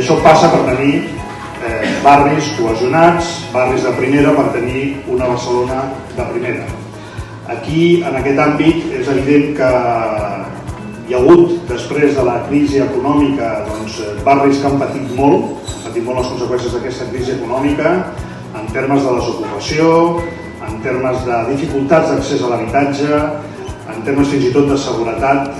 això passa per tenir barris cohesionats, barris de primera, per tenir una Barcelona de primera. Aquí, en aquest àmbit, és evident que hi ha hagut, després de la crisi econòmica, barris que han patit molt les conseqüències d'aquesta crisi econòmica, en termes de desocupació, en termes de dificultats d'accés a l'habitatge, en termes fins i tot de seguretat,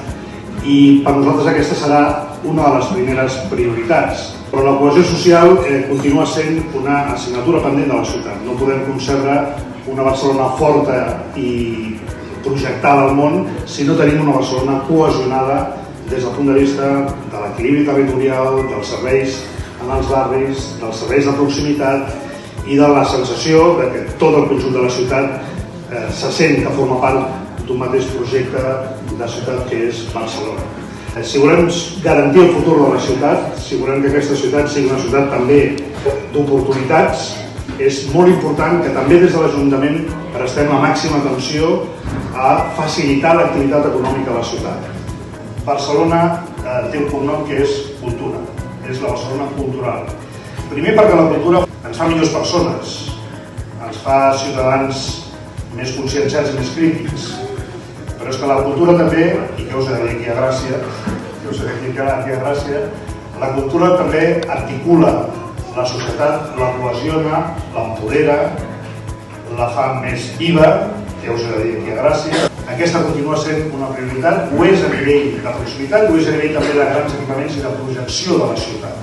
i per nosaltres aquesta serà una de les primeres prioritats. Però la cohesió social continua sent una assignatura pendent de la ciutat. No podem concebre una Barcelona forta i projectada al món si no tenim una Barcelona cohesionada des del punt de vista de l'equilibri territorial, dels serveis en els barris, dels serveis de proximitat i de la sensació de que tot el conjunt de la ciutat se sent que forma part d'un mateix projecte de ciutat que és Barcelona. Si volem garantir el futur de la ciutat, si volem que aquesta ciutat sigui una ciutat també d'oportunitats, és molt important que també des de l'Ajuntament prestem la màxima atenció a facilitar l'activitat econòmica de la ciutat. Barcelona té un cognom que és cultura, és la Barcelona cultural. Primer perquè la cultura ens fa millors persones, ens fa ciutadans més conscienciats i més crítics, però és que la cultura també, i què us he de dir aquí a Gràcia, la cultura també articula la societat, la cohesiona, l'empodera, la fa més viva, què us he de dir aquí a Gràcia. Aquesta continua sent una prioritat, ho és a nivell de proximitat, ho és a nivell també de grans equipaments i de projecció de la ciutat.